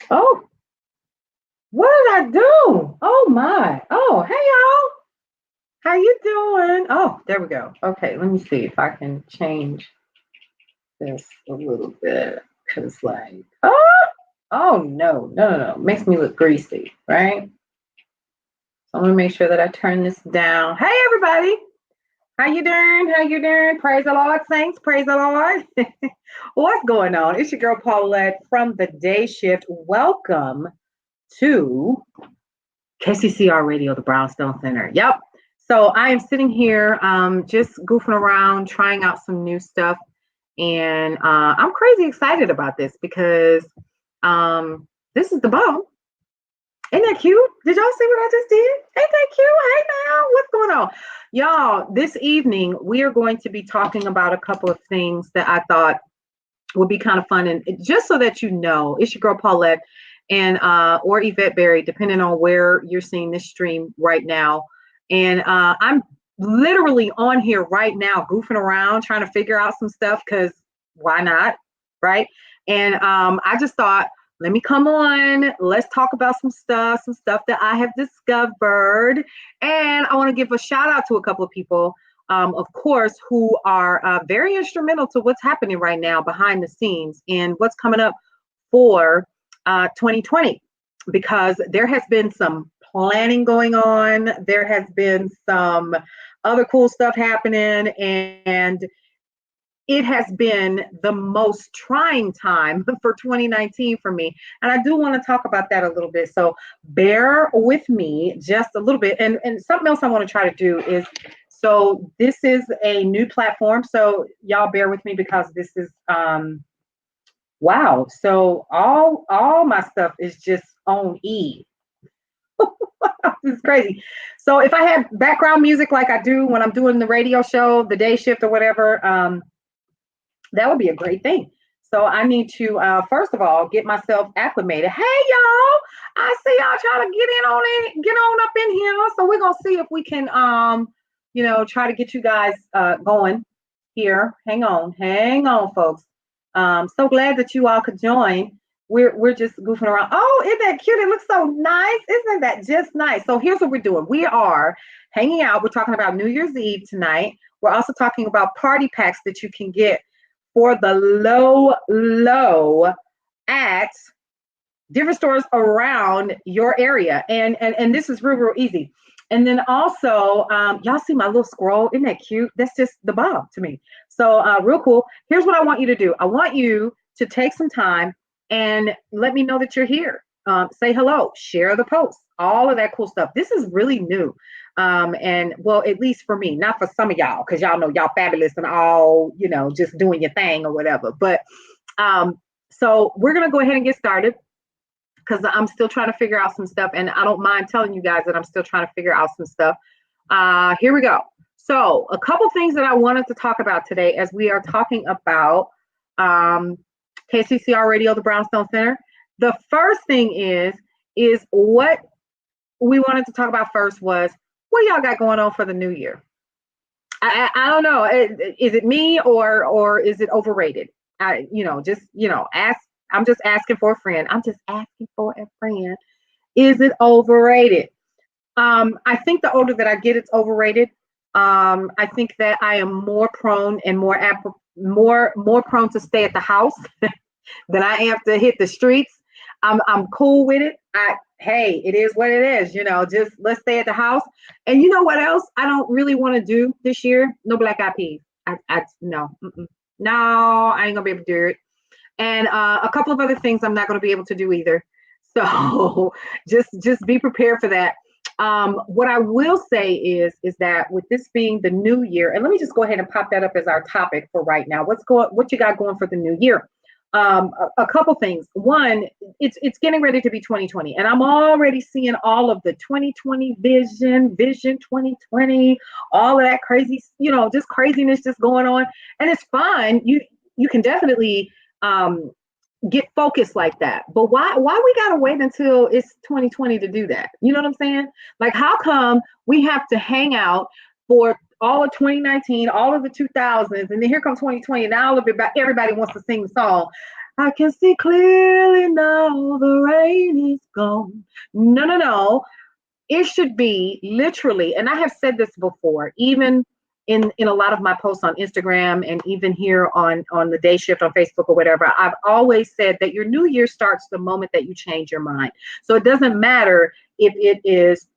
Oh, what did I do? Oh my. Oh, hey y'all. How you doing? Oh, there we go. Okay, let me see if I can change this a little bit. Cause oh no. Makes me look greasy, right? So I'm gonna make sure that I turn this down. Hey everybody. How you doing? How you doing? Praise the Lord, saints. Praise the Lord. What's going on? It's your girl Paulette from the Day Shift. Welcome to KCCR Radio, the Brownstone Center. Yep. So I am sitting here just goofing around, trying out some new stuff. And I'm crazy excited about this because this is the bomb. Ain't that cute? Did y'all see what I just did? Ain't that cute? Hey now, what's going on? Y'all, this evening we are going to be talking about a couple of things that I thought would be kind of fun. And just so that you know, it's your girl Paulette and or Yvette Berry, depending on where you're seeing this stream right now. And I'm literally on here right now, goofing around, trying to figure out some stuff because why not? Right. And I just thought, let me come on. Let's talk about some stuff that I have discovered. And I want to give a shout out to a couple of people, of course, who are very instrumental to what's happening right now behind the scenes and what's coming up for 2020, because there has been some planning going on. There has been some other cool stuff happening, and it has been the most trying time for 2019 for me. And I do want to talk about that a little bit. So bear with me just a little bit. And something else I want to try to do is, so this is a new platform. So y'all bear with me because this is wow. So all my stuff is just on E. This is crazy. So if I had background music like I do when I'm doing the radio show, the day shift or whatever, that would be a great thing. So I need to first of all get myself acclimated. Hey y'all, I see y'all trying to get on up in here. So we're gonna see if we can try to get you guys going here. Hang on, folks. So glad that you all could join. We're just goofing around. Oh, isn't that cute? It looks so nice. Isn't that just nice? So here's what we're doing. We are hanging out. We're talking about New Year's Eve tonight. We're also talking about party packs that you can get for the low at different stores around your area. And this is real easy. And then also, y'all see my little scroll? Isn't that cute? That's just the bomb to me. So real cool. Here's what I want you to do. I want you to take some time and let me know that you're here. Say hello, share the post, all of that cool stuff. This is really new. And well, at least for me, not for some of y'all, because y'all know y'all fabulous and all, just doing your thing or whatever. But so we're going to go ahead and get started because I'm still trying to figure out some stuff. And I don't mind telling you guys that I'm still trying to figure out some stuff. Here we go. So a couple things that I wanted to talk about today as we are talking about KCCR Radio, the Brownstone Center. The first thing is what we wanted to talk about first was what y'all got going on for the new year. I don't know. Is it me or is it overrated? Ask. I'm just asking for a friend. I'm just asking for a friend. Is it overrated? I think the older that I get, it's overrated. I think that I am more prone and more prone to stay at the house than I am to hit the streets. I'm cool with it. Hey, it is what it is. Just let's stay at the house. And you know what else I don't really want to do this year? No black eyed peas. No, no, I ain't gonna be able to do it. And a couple of other things I'm not gonna be able to do either. So just be prepared for that. What I will say is that with this being the new year, and let me just go ahead and pop that up as our topic for right now. What you got going for the new year? A couple things. One, it's getting ready to be 2020, and I'm already seeing all of the 2020 vision 2020, all of that crazy, just craziness just going on, and it's fine. You can definitely get focused like that, but why we gotta wait until it's 2020 to do that? You know what I'm saying? Like, how come we have to hang out for all of 2019, all of the 2000s, and then here comes 2020, and all of it, everybody wants to sing the song. I can see clearly now the gone. No, no, no. It should be literally, and I have said this before, even in a lot of my posts on Instagram and even here on the day shift on Facebook or whatever, I've always said that your new year starts the moment that you change your mind. So it doesn't matter if it is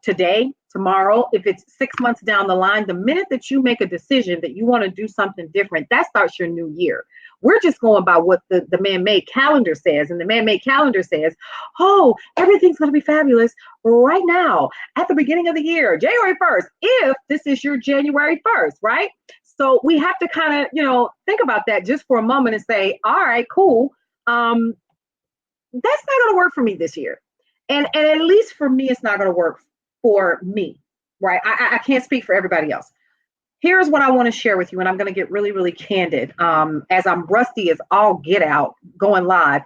today, tomorrow, if it's 6 months down the line, the minute that you make a decision that you want to do something different, that starts your new year. We're just going by what the man-made calendar says. And the man-made calendar says, oh, everything's going to be fabulous right now at the beginning of the year, January 1st, if this is your January 1st, right? So we have to kind of, think about that just for a moment and say, all right, cool. That's not going to work for me this year. And at least for me, it's not going to work for me, right? I can't speak for everybody else. Here's what I want to share with you, and I'm going to get really, really candid as I'm rusty as all get out going live.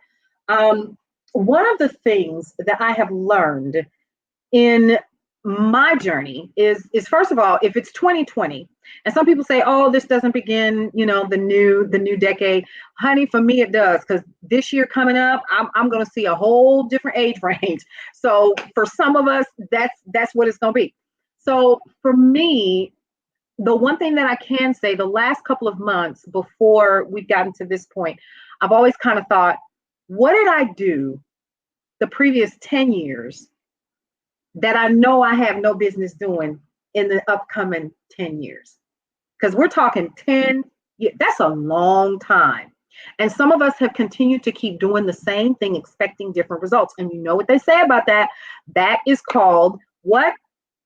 One of the things that I have learned in my journey is first of all, if it's 2020, and some people say, oh, this doesn't begin, the new decade. Honey, for me it does, because this year coming up, I'm going to see a whole different age range. So for some of us, that's what it's going to be. So for me, the one thing that I can say, the last couple of months before we've gotten to this point, I've always kind of thought, what did I do the previous 10 years that I know I have no business doing in the upcoming 10 years? Because we're talking 10 years, that's a long time. And some of us have continued to keep doing the same thing, expecting different results. And you know what they say about that? That is called what?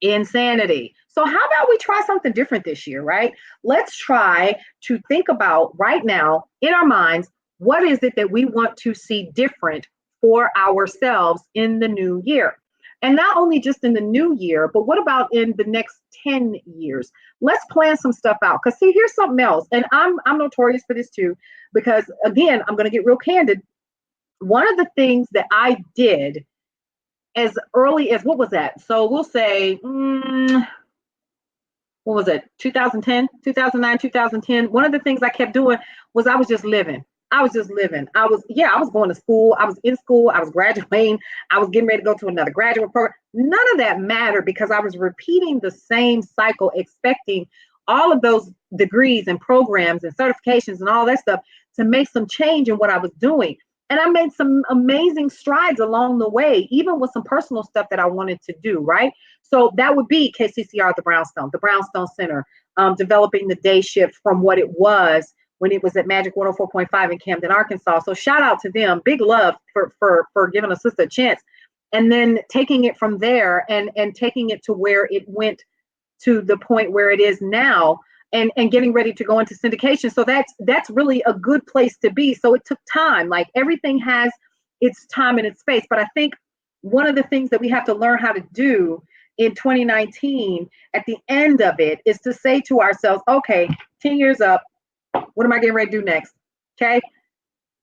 Insanity. So how about we try something different this year, right? Let's try to think about right now in our minds, what is it that we want to see different for ourselves in the new year? And not only just in the new year, but what about in the next 10 years? Let's plan some stuff out. Because see, here's something else. And I'm notorious for this too, because again, I'm going to get real candid. One of the things that I did as early as, what was that? So we'll say, what was it? 2010, 2009, 2010. One of the things I kept doing was I was just living. I was going to school. I was in school. I was graduating. I was getting ready to go to another graduate program. None of that mattered because I was repeating the same cycle, expecting all of those degrees and programs and certifications and all that stuff to make some change in what I was doing. And I made some amazing strides along the way, even with some personal stuff that I wanted to do, right? So that would be KCCR, the Brownstone Center, developing the day shift from what it was when it was at Magic 104.5 in Camden, Arkansas. So shout out to them. Big love for giving us a chance. And then taking it from there and taking it to where it went to the point where it is now, and getting ready to go into syndication. So that's really a good place to be. So it took time. Like everything has its time and its space. But I think one of the things that we have to learn how to do in 2019 at the end of it is to say to ourselves, okay, 10 years up, what am I getting ready to do next? Okay.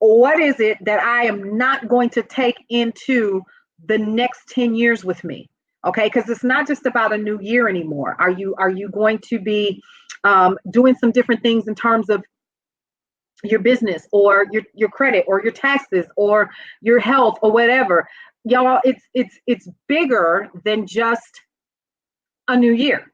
What is it that I am not going to take into the next 10 years with me? Okay. Because it's not just about a new year anymore. Are you going to be doing some different things in terms of your business or your credit or your taxes or your health or whatever? Y'all, it's bigger than just a new year.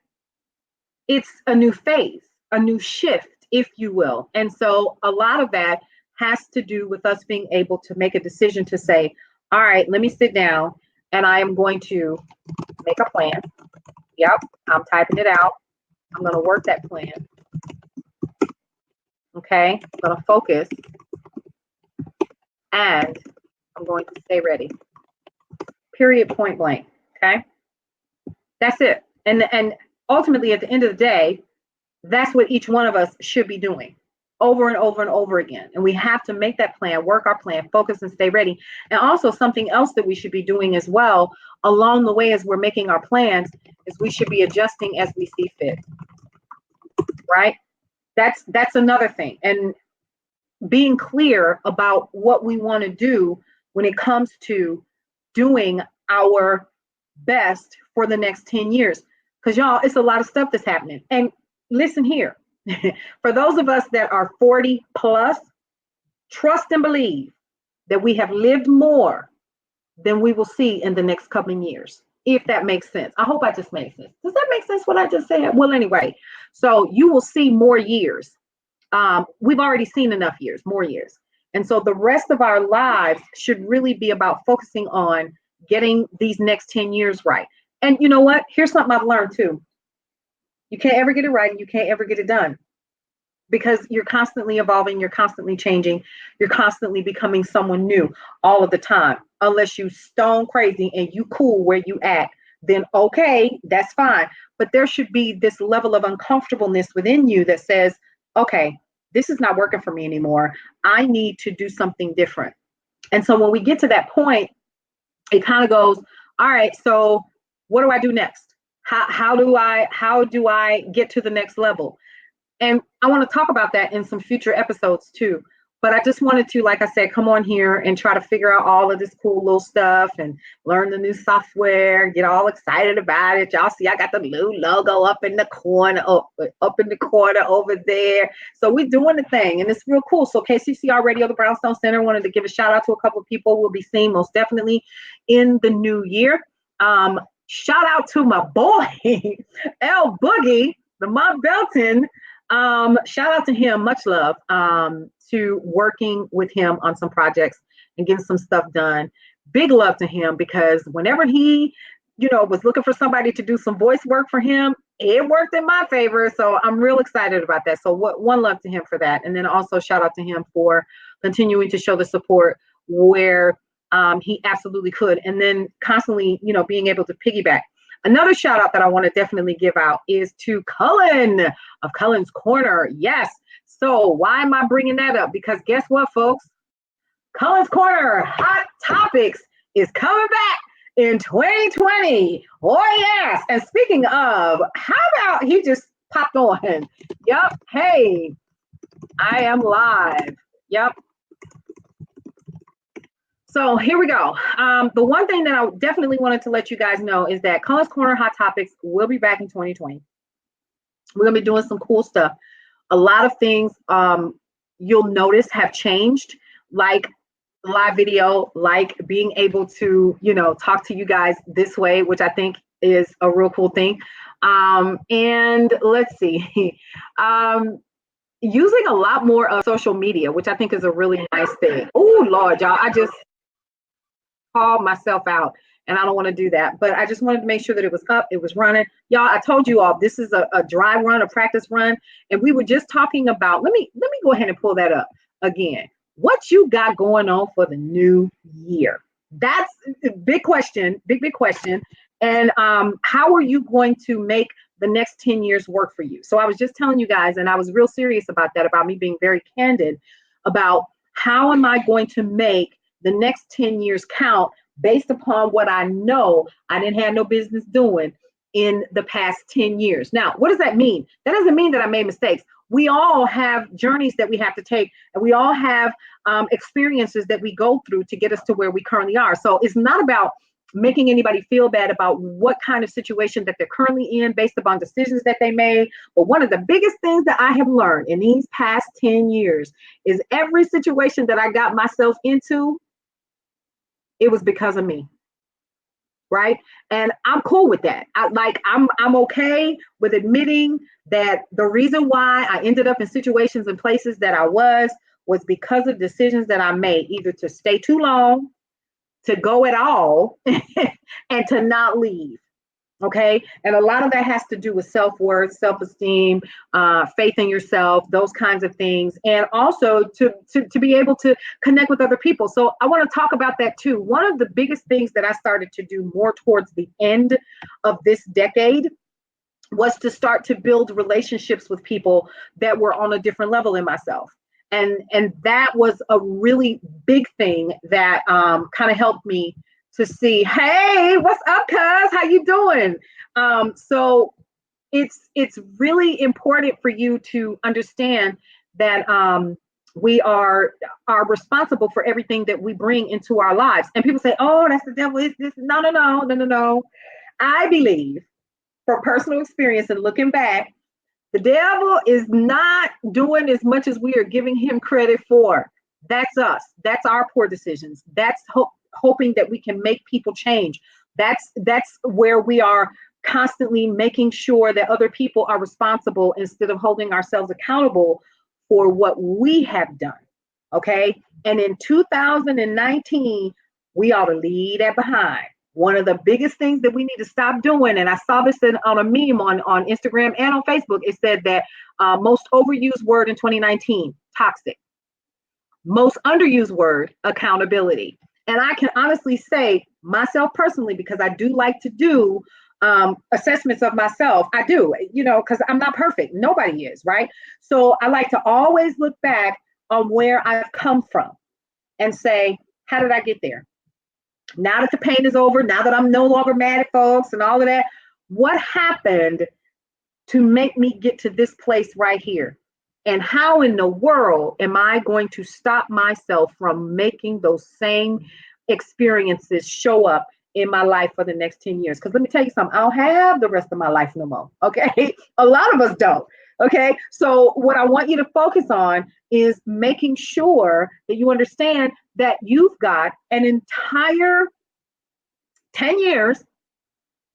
It's a new phase, a new shift, if you will. And so a lot of that has to do with us being able to make a decision to say, all right, let me sit down and I am going to make a plan. Yep, I'm typing it out. I'm going to work that plan. Okay, I'm going to focus and I'm going to stay ready. Period, point blank. Okay, that's it. And ultimately, at the end of the day, that's what each one of us should be doing over and over and over again. And we have to make that plan, work our plan, focus and stay ready. And also something else that we should be doing as well along the way as we're making our plans is we should be adjusting as we see fit. Right? That's another thing. And being clear about what we want to do when it comes to doing our best for the next 10 years. Because y'all, it's a lot of stuff that's happening. And listen here, for those of us that are 40 plus, trust and believe that we have lived more than we will see in the next coming years, if that makes sense. I hope I just made sense. Does that make sense what I just said? Well, anyway, so you will see more years. We've already seen enough years, more years. And so the rest of our lives should really be about focusing on getting these next 10 years right. And you know what? Here's something I've learned too. You can't ever get it right and you can't ever get it done because you're constantly evolving, you're constantly changing, you're constantly becoming someone new all of the time. Unless you stone crazy and you cool where you at, then okay, that's fine. But there should be this level of uncomfortableness within you that says, okay, this is not working for me anymore. I need to do something different. And so when we get to that point, it kind of goes, all right, so what do I do next? How do I get to the next level? And I want to talk about that in some future episodes too. But I just wanted to, like I said, come on here and try to figure out all of this cool little stuff and learn the new software, get all excited about it. Y'all see, I got the new logo up in the corner, up in the corner over there. So we're doing the thing and it's real cool. So KCCR Radio, the Brownstone Center, wanted to give a shout out to a couple of people we'll be seeing most definitely in the new year. Shout out to my boy, L Boogie, the Mont Belton. Shout out to him, much love to working with him on some projects and getting some stuff done. Big love to him because whenever he, was looking for somebody to do some voice work for him, it worked in my favor. So I'm real excited about that. So one love to him for that. And then also shout out to him for continuing to show the support where he absolutely could. And then constantly, being able to piggyback. Another shout out that I want to definitely give out is to Cullen of Cullen's Corner. Yes. So why am I bringing that up? Because guess what, folks? Cullen's Corner Hot Topics is coming back in 2020. Oh, yes. And speaking of, how about he just popped on? Yep. Hey, I am live. Yep. So here we go. The one thing that I definitely wanted to let you guys know is that Cullen's Corner Hot Topics will be back in 2020. We're going to be doing some cool stuff. A lot of things you'll notice have changed, like live video, like being able to, talk to you guys this way, which I think is a real cool thing. And let's see. Using a lot more of social media, which I think is a really nice thing. Oh, Lord, y'all, I just call myself out and I don't want to do that, but I just wanted to make sure that it was up, it was running. Y'all, I told you all this is a dry run, a practice run, and we were just talking about, let me go ahead and pull that up again. What you got going on for the new year? That's a big question, big question. And how are you going to make the next 10 years work for you? So I was just telling you guys, and I was real serious about that, about me being very candid about how am I going to make the next 10 years count based upon what I know I didn't have no business doing in the past 10 years. Now, what does that mean? That doesn't mean that I made mistakes. We all have journeys that we have to take, and we all have experiences that we go through to get us to where we currently are. So it's not about making anybody feel bad about what kind of situation that they're currently in based upon decisions that they made. But one of the biggest things that I have learned in these past 10 years is every situation that I got myself into, it was because of me. Right. And I'm cool with that. I'm okay with admitting that the reason why I ended up in situations and places that I was because of decisions that I made, either to stay too long, to go at all, and to not leave. Okay. And a lot of that has to do with self-worth, self-esteem, faith in yourself, those kinds of things. And also to be able to connect with other people. So I want to talk about that too. One of the biggest things that I started to do more towards the end of this decade was to start to build relationships with people that were on a different level in myself. And that was a really big thing that kind of helped me to see, hey, what's up, cuz? How you doing? So it's really important for you to understand that we are responsible for everything that we bring into our lives. And people say, oh, that's the devil. It's this. No. I believe, from personal experience and looking back, the devil is not doing as much as we are giving him credit for. That's us. That's our poor decisions. That's hoping that we can make people change. That's where we are constantly making sure that other people are responsible instead of holding ourselves accountable for what we have done. Okay. And in 2019, we ought to leave that behind. One of the biggest things that we need to stop doing, and I saw this on a meme on Instagram and on Facebook, it said that most overused word in 2019, toxic. Most underused word, accountability. And I can honestly say myself personally, because I do like to do assessments of myself. I do, because I'm not perfect. Nobody is, right? So I like to always look back on where I've come from and say, how did I get there? Now that the pain is over, now that I'm no longer mad at folks and all of that, what happened to make me get to this place right here? And how in the world am I going to stop myself from making those same experiences show up in my life for the next 10 years? Because let me tell you something, I don't have the rest of my life no more. Okay. A lot of us don't. Okay. So what I want you to focus on is making sure that you understand that you've got an entire 10 years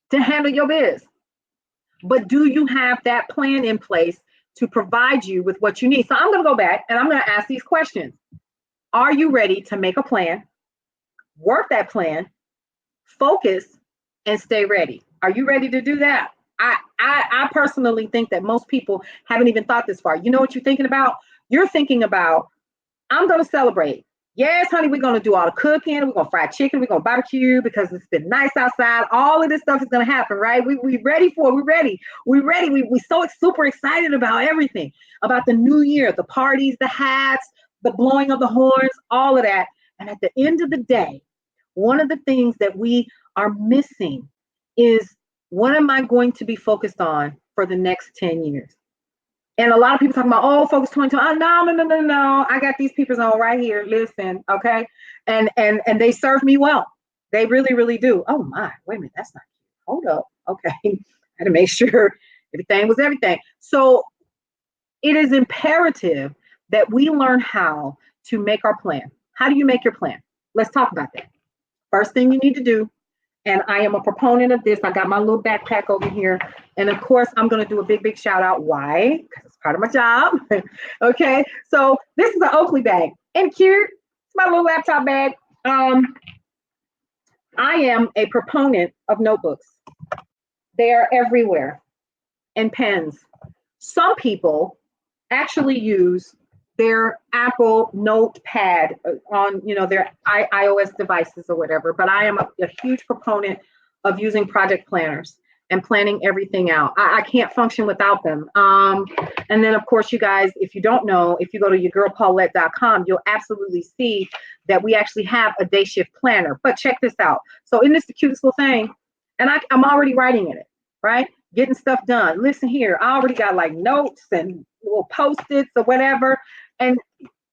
to handle your biz. But do you have that plan in place to provide you with what you need? So I'm going to go back and I'm going to ask these questions. Are you ready to make a plan, work that plan, focus, and stay ready? Are you ready to do that? I personally think that most people haven't even thought this far. You know what you're thinking about? You're thinking about, I'm going to celebrate. Yes, honey, we're going to do all the cooking. We're going to fry chicken. We're going to barbecue because it's been nice outside. All of this stuff is going to happen, right? We ready for it. We're ready. We're ready. We so super excited about everything, about the new year, the parties, the hats, the blowing of the horns, all of that. And at the end of the day, one of the things that we are missing is, what am I going to be focused on for the next 10 years? And a lot of people talking about, oh, focus 2020. Oh, no. I got these people on right here. Listen, okay. And they serve me well. They really, really do. Oh my, wait a minute, that's not cute. Hold up. Okay. I had to make sure everything was everything. So it is imperative that we learn how to make our plan. How do you make your plan? Let's talk about that. First thing you need to do, and I am a proponent of this. I got my little backpack over here. And of course, I'm going to do a big shout out. Why? Because it's part of my job. Okay. So this is an Oakley bag. And cute. It's my little laptop bag. I am a proponent of notebooks. They are everywhere. And pens. Some people actually use their Apple notepad on, their iOS devices or whatever. But I am a huge proponent of using project planners and planning everything out. I can't function without them. And then, of course, you guys, if you don't know, if you go to yourgirlpaulette.com, you'll absolutely see that we actually have a day shift planner. But check this out. So isn't this the cutest little thing? And I'm already writing in it, right? Getting stuff done. Listen here, I already got like notes and little post-its or whatever. And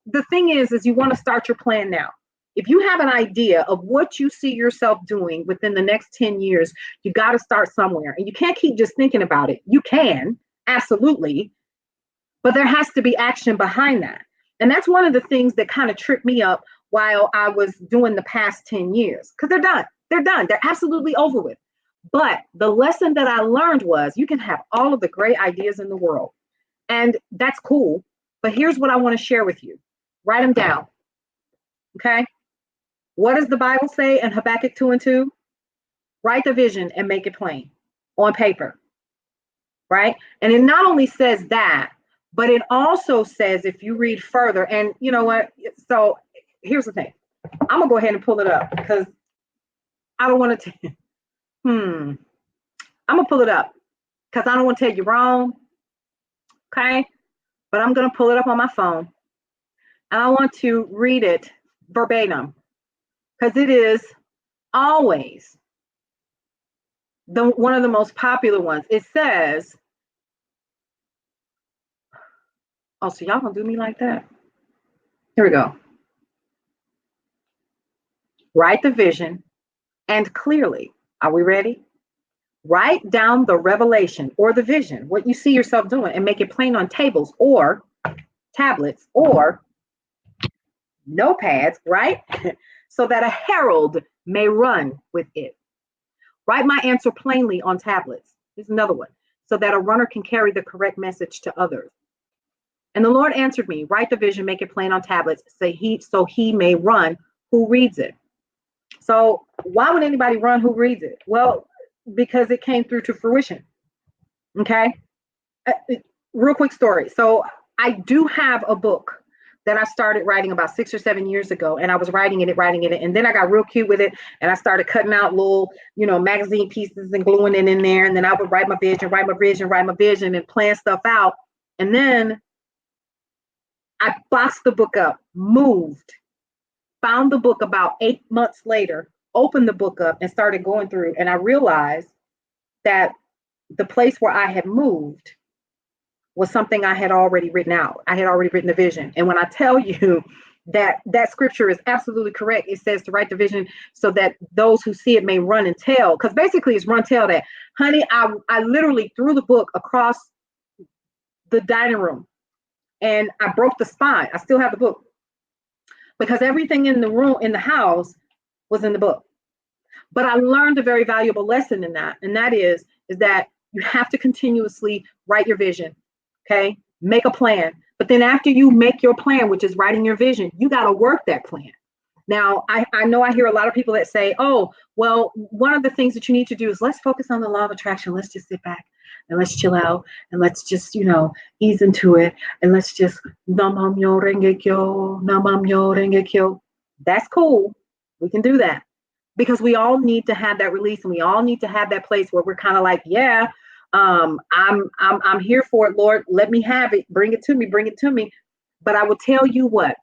the thing is you want to start your plan now. If you have an idea of what you see yourself doing within the next 10 years, you got to start somewhere. And you can't keep just thinking about it. You can, absolutely. But there has to be action behind that. And that's one of the things that kind of tripped me up while I was doing the past 10 years. Because they're done. They're done. They're absolutely over with. But the lesson that I learned was you can have all of the great ideas in the world. And that's cool. But here's what I want to share with you. Write them down. Okay? What does the Bible say in Habakkuk 2:2? Write the vision and make it plain on paper. Right? And it not only says that, but it also says, if you read further, and you know what? So here's the thing. I'm going to go ahead and pull it up because I don't want to. I'm going to pull it up because I don't want to tell you wrong. Okay? But I'm going to pull it up on my phone. And I want to read it verbatim because it is always one of the most popular ones. It says, oh, so y'all gonna do me like that? Here we go. Write the vision and clearly. Are we ready? Write down the revelation or the vision, what you see yourself doing, and make it plain on tables or tablets or notepads, right? so that a herald may run with it. Write my answer plainly on tablets. Here's another one. So that a runner can carry the correct message to others. And the Lord answered me, write the vision, make it plain on tablets, so he may run who reads it. So why would anybody run who reads it? Well, because it came through to fruition. Okay. Real quick story. So I do have a book that I started writing about 6 or 7 years ago, and I was writing it, and then I got real cute with it, and I started cutting out little, magazine pieces and gluing it in there, and then I would write my vision, and plan stuff out, and then I boxed the book up, moved, found the book about 8 months later, opened the book up, and started going through, and I realized that the place where I had moved was something I had already written out. I had already written the vision. And when I tell you that scripture is absolutely correct, it says to write the vision so that those who see it may run and tell. Because basically it's run, tell that. Honey, I literally threw the book across the dining room and I broke the spine. I still have the book because everything in the room, in the house, was in the book. But I learned a very valuable lesson in that. And that is that you have to continuously write your vision. Okay, make a plan. But then after you make your plan, which is writing your vision, you got to work that plan. Now, I know I hear a lot of people that say, oh, well, one of the things that you need to do is let's focus on the law of attraction. Let's just sit back and let's chill out and let's just, ease into it. And let's just namam myo renge kyo, namam myo renge kyo. That's cool. We can do that because we all need to have that release and we all need to have that place where we're kind of like, yeah, I'm here for it, Lord. Let me have it. Bring it to me. But I will tell you what,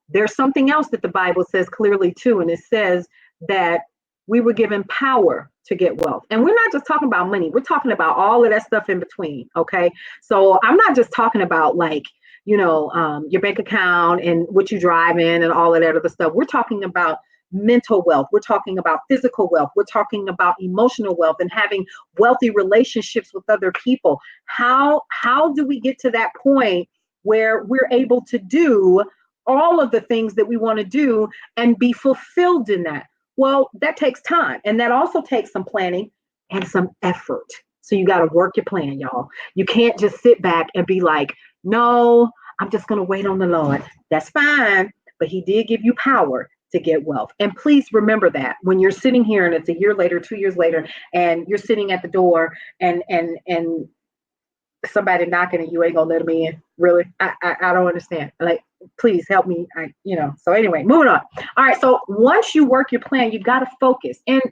there's something else that the Bible says clearly too. And it says that we were given power to get wealth. And we're not just talking about money. We're talking about all of that stuff in between. Okay. So I'm not just talking about like, your bank account and what you drive in and all of that other stuff. We're talking about mental wealth. We're talking about physical wealth. We're talking about emotional wealth and having wealthy relationships with other people. How do we get to that point where we're able to do all of the things that we want to do and be fulfilled in that? Well, that takes time. And that also takes some planning and some effort. So you got to work your plan, y'all. You can't just sit back and be like, no, I'm just going to wait on the Lord. That's fine. But he did give you power to get wealth. And please remember that when you're sitting here and it's a year later, 2 years later, and you're sitting at the door and somebody knocking and you ain't gonna let them in. Really? I don't understand. Like, please help me. So anyway, moving on. All right. So once you work your plan, you got to focus. And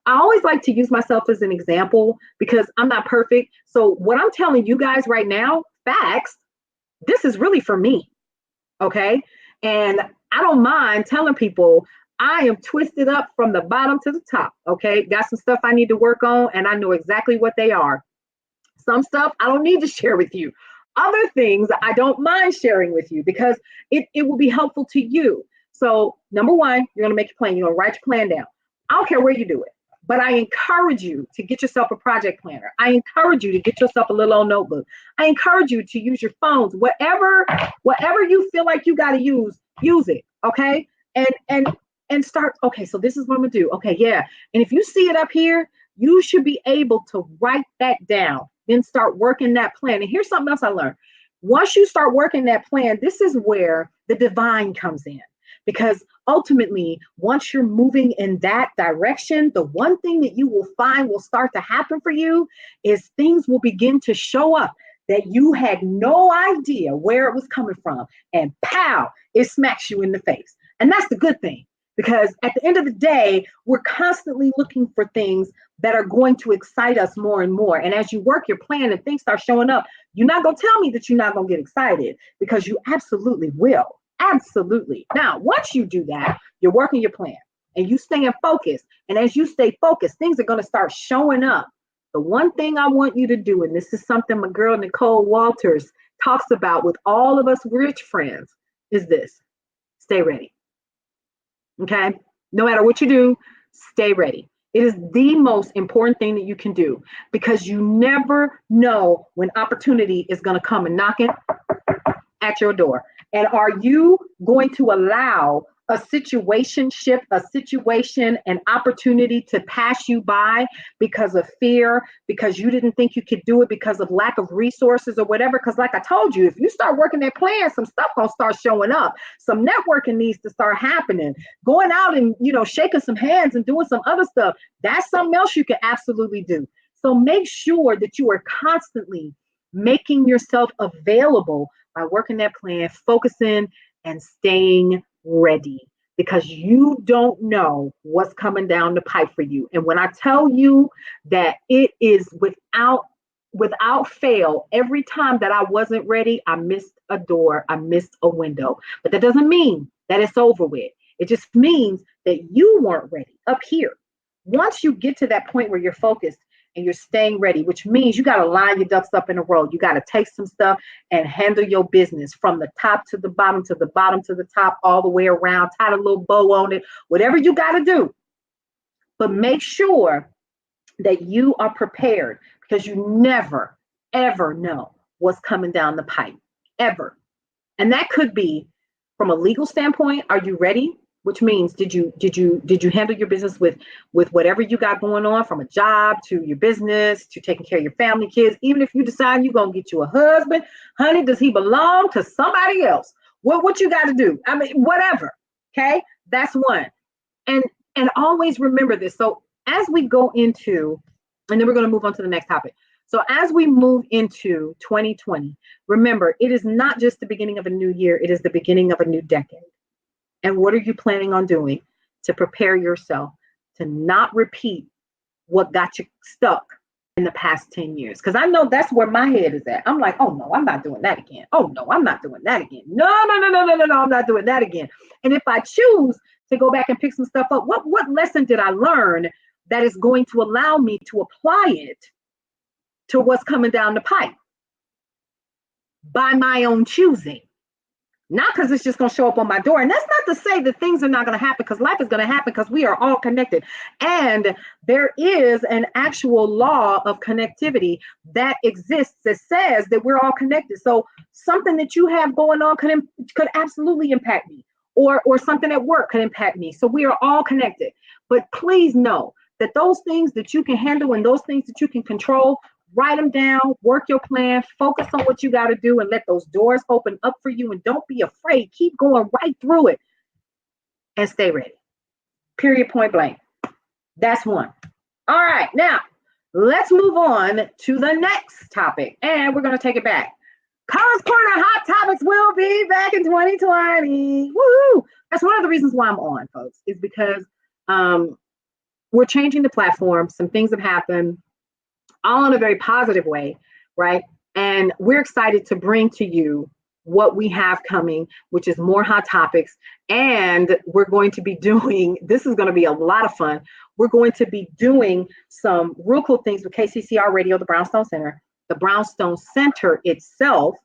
I always like to use myself as an example because I'm not perfect. So what I'm telling you guys right now, facts, this is really for me. Okay. And I don't mind telling people I am twisted up from the bottom to the top. Okay. Got some stuff I need to work on and I know exactly what they are. Some stuff I don't need to share with you. Other things I don't mind sharing with you because it will be helpful to you. So number one, you're going to make your plan. You're going to write your plan down. I don't care where you do it, but I encourage you to get yourself a project planner. I encourage you to get yourself a little old notebook. I encourage you to use your phones, whatever you feel like you got to use it. Okay. And start. Okay. So this is what I'm going to do. Okay. Yeah. And if you see it up here, you should be able to write that down, then start working that plan. And here's something else I learned. Once you start working that plan, this is where the divine comes in. Because ultimately, once you're moving in that direction, the one thing that you will find will start to happen for you is things will begin to show up that you had no idea where it was coming from. And pow, it smacks you in the face. And that's the good thing. Because at the end of the day, we're constantly looking for things that are going to excite us more and more. And as you work your plan and things start showing up, you're not going to tell me that you're not going to get excited because you absolutely will. Absolutely. Now, once you do that, you're working your plan and you stay in focus. And as you stay focused, things are going to start showing up. The one thing I want you to do, and this is something my girl Nicole Walters talks about with all of us rich friends, is this: stay ready. Okay. No matter what you do, stay ready. It is the most important thing that you can do because you never know when opportunity is going to come and knocking at your door. And are you going to allow a situationship, a situation, an opportunity to pass you by because of fear, because you didn't think you could do it, because of lack of resources or whatever. Because like I told you, if you start working that plan, some stuff gonna start showing up. Some networking needs to start happening. Going out and, shaking some hands and doing some other stuff, that's something else you can absolutely do. So make sure that you are constantly making yourself available by working that plan, focusing and staying ready, because you don't know what's coming down the pipe for you. And when I tell you that it is without fail, every time that I wasn't ready, I missed a door, I missed a window. But that doesn't mean that it's over with. It just means that you weren't ready up here. Once you get to that point where you're focused and you're staying ready, which means you got to line your ducks up in a row. You got to take some stuff and handle your business from the top to the bottom, to the bottom to the top, all the way around, tie a little bow on it, whatever you got to do. But make sure that you are prepared, because you never, ever know what's coming down the pipe, ever. And that could be from a legal standpoint. Are you ready? Which means, did you handle your business with whatever you got going on, from a job to your business to taking care of your family, kids? Even if you decide you're gonna get you a husband, honey, does he belong to somebody else? What you got to do? I mean, whatever. Okay, that's one. And always remember this. So as we go into, and then we're going to move on to the next topic. So as we move into 2020, remember, it is not just the beginning of a new year, it is the beginning of a new decade. And what are you planning on doing to prepare yourself to not repeat what got you stuck in the past 10 years? Because I know that's where my head is at. I'm like, oh no, I'm not doing that again. Oh no, I'm not doing that again. No, I'm not doing that again. And if I choose to go back and pick some stuff up, what lesson did I learn that is going to allow me to apply it to what's coming down the pipe by my own choosing? Not because it's just going to show up on my door. And that's not to say that things are not going to happen, because life is going to happen, because we are all connected. And there is an actual law of connectivity that exists that says that we're all connected. So something that you have going on could absolutely impact me, or something at work could impact me. So we are all connected. But please know that those things that you can handle and those things that you can control, write them down, work your plan, focus on what you got to do, and let those doors open up for you. And don't be afraid. Keep going right through it and stay ready. Period, point blank. That's one. All right, now let's move on to the next topic, and we're going to take it back. Cullen's Corner Hot Topics will be back in 2020. Woo! That's one of the reasons why I'm on, folks, is because we're changing the platform. Some things have happened, all in a very positive way, right? And we're excited to bring to you what we have coming, which is more hot topics. And we're going to be doing, this is going to be a lot of fun. We're going to be doing some real cool things with KCCR Radio, the Brownstone Center, the Brownstone Center itself,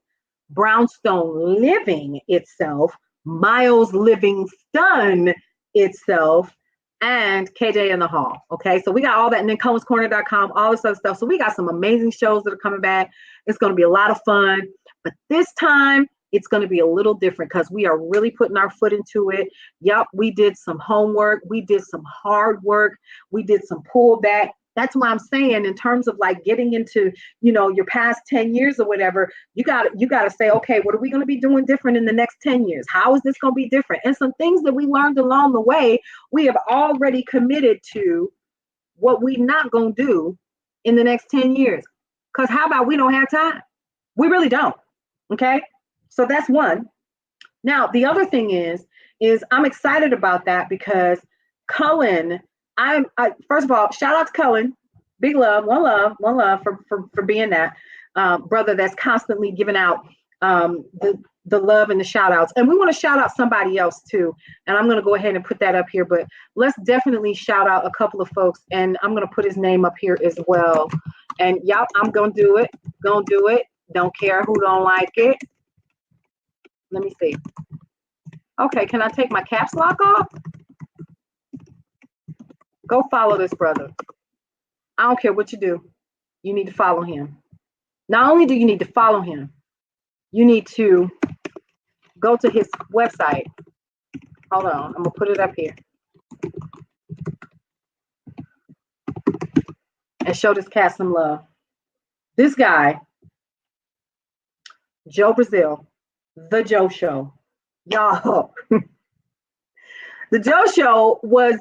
Brownstone Living itself, Miles Livingston itself, and KJ in the Hall. Okay, so we got all that, and then CullensCorner.com, all this other stuff. So we got some amazing shows that are coming back. It's going to be a lot of fun, but this time it's going to be a little different because we are really putting our foot into it. Yep, we did some homework, we did some hard work, we did some pullback. That's why I'm saying, in terms of like getting into, your past 10 years or whatever, you got to say, okay, what are we going to be doing different in the next 10 years? How is this going to be different? And some things that we learned along the way, we have already committed to what we not going to do in the next 10 years. Because how about we don't have time? We really don't. Okay. So that's one. Now, the other thing is I'm excited about that because Cullen, first of all, shout out to Cullen. Big love, one love for being that brother that's constantly giving out the love and the shout outs. And we want to shout out somebody else too. And I'm going to go ahead and put that up here, but let's definitely shout out a couple of folks. And I'm going to put his name up here as well. And y'all, I'm going to do it. Don't care who don't like it. Let me see. Okay, can I take my caps lock off? Go follow this brother. I don't care what you do. You need to follow him. Not only do you need to follow him, you need to go to his website. Hold on. I'm going to put it up here and show this cat some love. This guy, Joe Brazil, The Joe Show. Y'all, The Joe Show was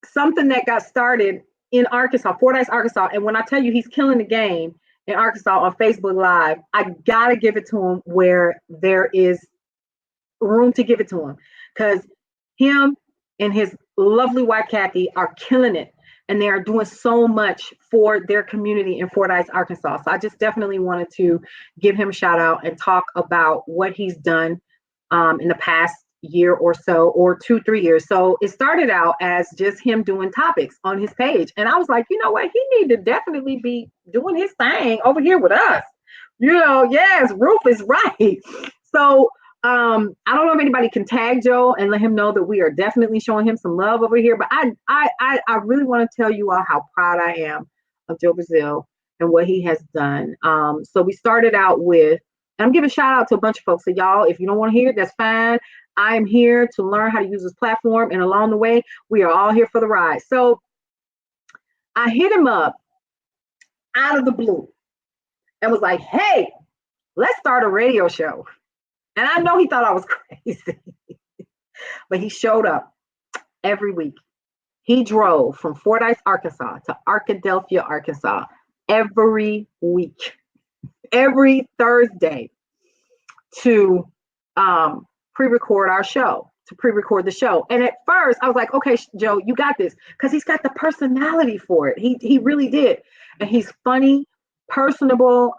something that got started in Arkansas, Fordyce, Arkansas. And when I tell you he's killing the game in Arkansas on Facebook Live, I got to give it to him where there is room to give it to him, because him and his lovely wife Kathy are killing it, and they are doing so much for their community in Fordyce, Arkansas. So I just definitely wanted to give him a shout out and talk about what he's done in the past year or so, or 2-3 years. So it started out as just him doing topics on his page, and I was like, you know what, he need to definitely be doing his thing over here with us. Yes, Roof is right. So I don't know if anybody can tag Joe and let him know that we are definitely showing him some love over here. But I really want to tell you all how proud I am of Joe Brazil and what he has done. So we started out with, and I'm giving a shout out to a bunch of folks. So y'all, if you don't want to hear it, that's fine. I am here to learn how to use this platform, and along the way, we are all here for the ride. So I hit him up out of the blue and was like, hey, let's start a radio show. And I know he thought I was crazy, but he showed up every week. He drove from Fordyce, Arkansas to Arkadelphia, Arkansas every week, every Thursday to pre-record our show, to pre-record the show. And at first I was like, okay, Joe, you got this. Because he's got the personality for it. He really did. And he's funny, personable,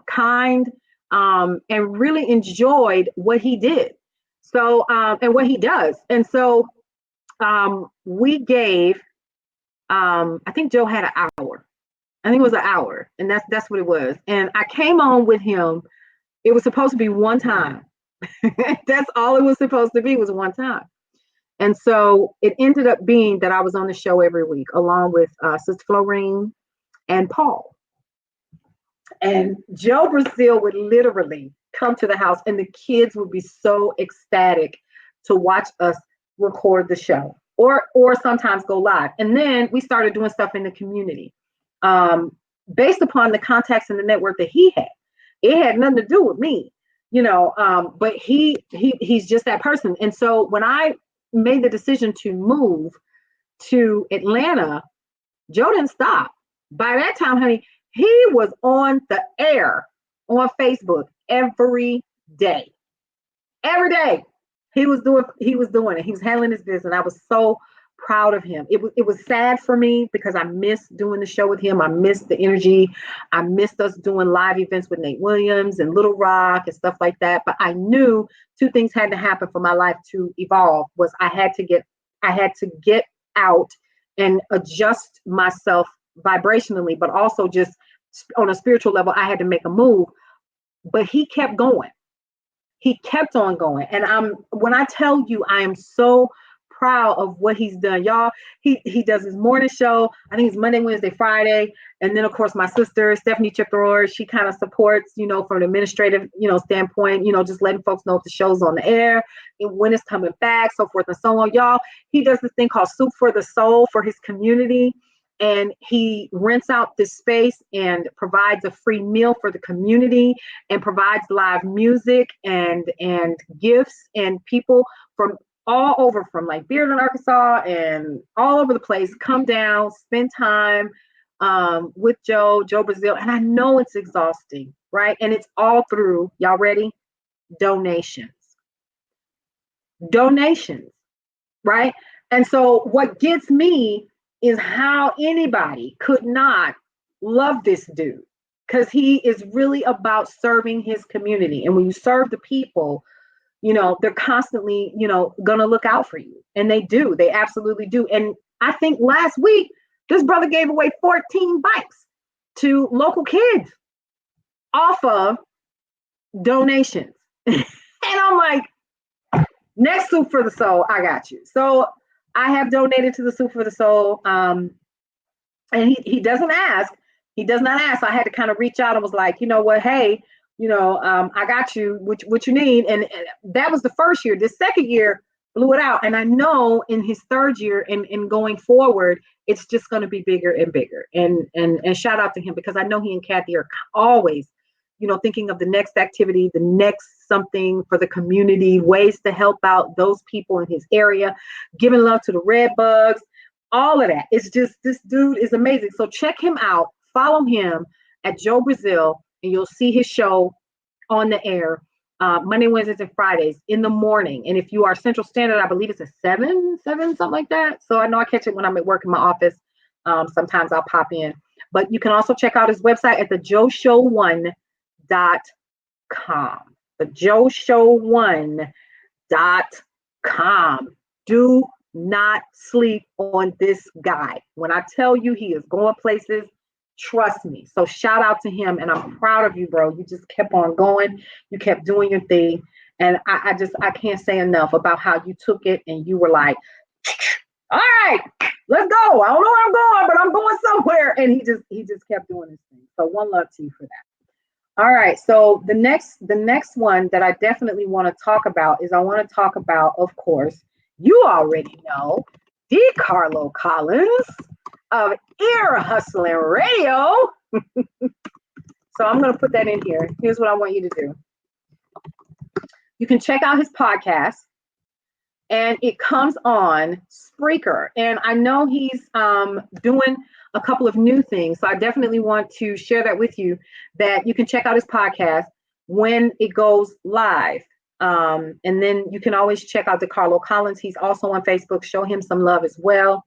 kind, and really enjoyed what he did. So, and what he does. And so we gave, I think Joe had an hour. I think it was an hour, and that's what it was. And I came on with him. It was supposed to be one time. That's all it was supposed to be, was one time. And so it ended up being that I was on the show every week, along with Sister Florine and Paul. And Joe Brazil would literally come to the house, and the kids would be so ecstatic to watch us record the show, or sometimes go live. And then we started doing stuff in the community, based upon the contacts and the network that he had. It had nothing to do with me, but he's just that person. And so when I made the decision to move to Atlanta, Joe didn't stop. By that time, honey, he was on the air on Facebook every day. Every day. He was doing it. He was handling his business. And I was so proud of him. It was sad for me because I missed doing the show with him. I missed the energy. I missed us doing live events with Nate Williams and Little Rock and stuff like that. But I knew two things had to happen for my life to evolve. Was I had to get out and adjust myself vibrationally, but also just on a spiritual level, I had to make a move. But he kept going. He kept on going. And when I tell you, I am so proud of what he's done. Y'all, he does his morning show. I think it's Monday, Wednesday, Friday. And then of course my sister, Stephanie Chipthrower, she kind of supports, from an administrative, standpoint, just letting folks know if the show's on the air and when it's coming back, so forth and so on. Y'all, he does this thing called Soup for the Soul for his community. And he rents out this space and provides a free meal for the community and provides live music and gifts, and people from all over, from like Bearden, Arkansas, and all over the place come down, spend time with Joe Brazil. And I know it's exhausting, right? And it's all through, y'all ready? Donations, right? And so what gets me is how anybody could not love this dude, because he is really about serving his community. And when you serve the people, they're constantly, gonna look out for you. And they do. They absolutely do. And I think last week, this brother gave away 14 bikes to local kids off of donations. And I'm like, next Soup for the Soul, I got you. So I have donated to the Soup for the Soul. And he doesn't ask. He does not ask. So I had to kind of reach out and was like, you know what, hey, I got you, what you need. And that was the first year. The second year, blew it out. And I know in his third year and going forward, it's just going to be bigger and bigger. And shout out to him because I know he and Kathy are always, thinking of the next activity, the next something for the community, ways to help out those people in his area, giving love to the red bugs, all of that. It's just, this dude is amazing. So check him out, follow him at Joe Brazil, and you'll see his show on the air Monday, Wednesdays, and Fridays in the morning. And if you are Central Standard, I believe it's a 7, something like that. So I know I catch it when I'm at work in my office. Sometimes I'll pop in. But you can also check out his website at thejoeshow1.com. Thejoeshow1.com. Do not sleep on this guy. When I tell you he is going places, trust me. So shout out to him, and I'm proud of you, bro. You just kept on going. You kept doing your thing, and I can't say enough about how you took it, and you were like, all right, let's go. I don't know where I'm going, but I'm going somewhere. And he just kept doing his thing. So one love to you for that. All right. So the next one that I definitely want to talk about is, I want to talk about, of course, you already know, DeCarlo Collins of Ear Hustling Radio. So I'm going to put that in here. Here's what I want you to do. You can check out his podcast, and it comes on Spreaker. And I know he's doing a couple of new things. So I definitely want to share that with you, that you can check out his podcast when it goes live. And then you can always check out DeCarlo Collins. He's also on Facebook. Show him some love as well,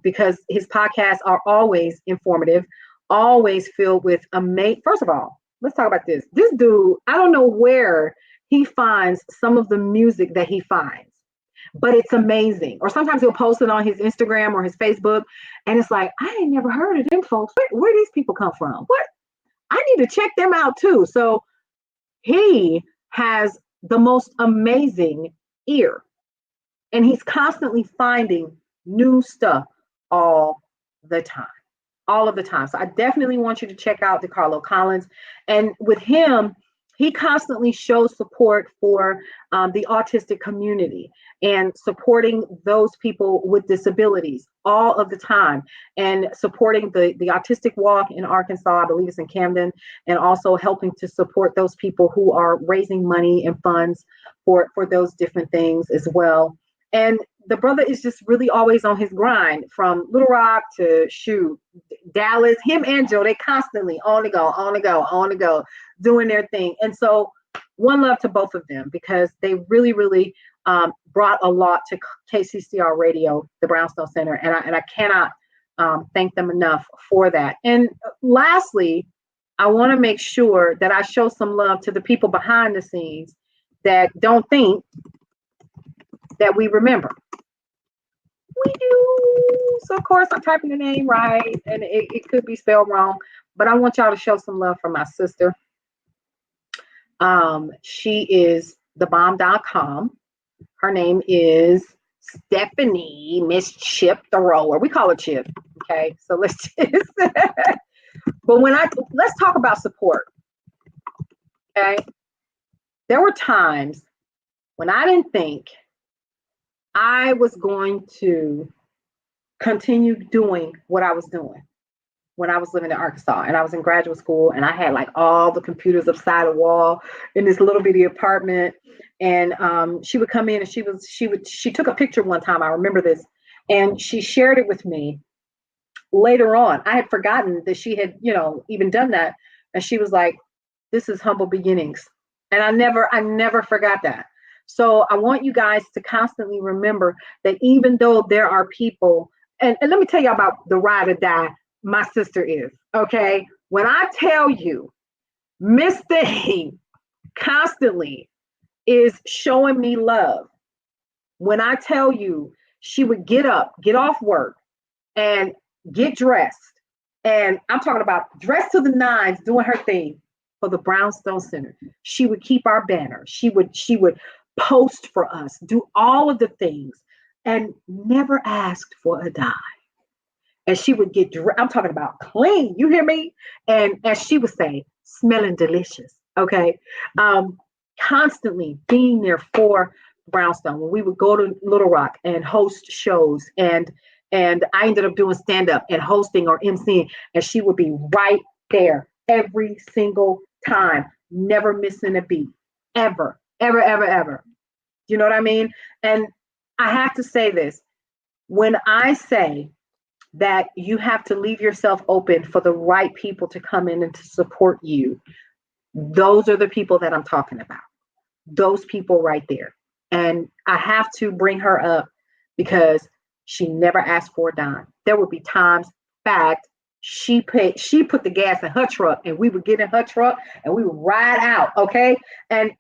because his podcasts are always informative, always filled with amazing. First of all, let's talk about this. This dude, I don't know where he finds some of the music that he finds, but it's amazing. Or sometimes he'll post it on his Instagram or his Facebook, and it's like, I ain't never heard of them folks. Where these people come from? What? I need to check them out too. So he has the most amazing ear, and he's constantly finding new stuff all the time. All of the time. So I definitely want you to check out DeCarlo Collins. And with him, he constantly shows support for the autistic community and supporting those people with disabilities all of the time, and supporting the autistic walk in Arkansas, I believe it's in Camden, and also helping to support those people who are raising money and funds for those different things as well. And the brother is just really always on his grind, from Little Rock to Dallas. Him and Joe, they constantly on the go, doing their thing. And so one love to both of them, because they really, really brought a lot to KCCR Radio, the Brownstone Center. And I cannot thank them enough for that. And lastly, I want to make sure that I show some love to the people behind the scenes that don't think that we remember. We do. So of course I'm typing the name right, and it could be spelled wrong, but I want y'all to show some love for my sister. She is thebomb.com. Her name is Stephanie Miss Chip Thrower. We call her Chip. Okay, so let's just but let's talk about support. Okay. There were times when I didn't think I was going to continue doing what I was doing when I was living in Arkansas, and I was in graduate school, and I had like all the computers upside the wall in this little bitty apartment. And she would come in, and she took a picture one time. I remember this, and she shared it with me later on. I had forgotten that she had, even done that. And she was like, "This is humble beginnings." And I never forgot that. So I want you guys to constantly remember that even though there are people, and let me tell you about the ride or die my sister is, okay? When I tell you, Miss Thing constantly is showing me love. When I tell you, she would get up, get off work, and get dressed. And I'm talking about dressed to the nines, doing her thing for the Brownstone Center. She would keep our banner. She would post for us, do all of the things, and never asked for a dime. And she would get, I'm talking about clean, you hear me? And as she would say, smelling delicious, okay? Constantly being there for Brownstone, when we would go to Little Rock and host shows, and I ended up doing stand up and hosting or emceeing, and she would be right there every single time, never missing a beat, ever, ever, ever, ever. You know what I mean? And I have to say this, when I say that you have to leave yourself open for the right people to come in and to support you, those are the people that I'm talking about. Those people right there. And I have to bring her up because she never asked for a dime. There would be times, fact, she put the gas in her truck and we would get in her truck and we would ride out, okay? And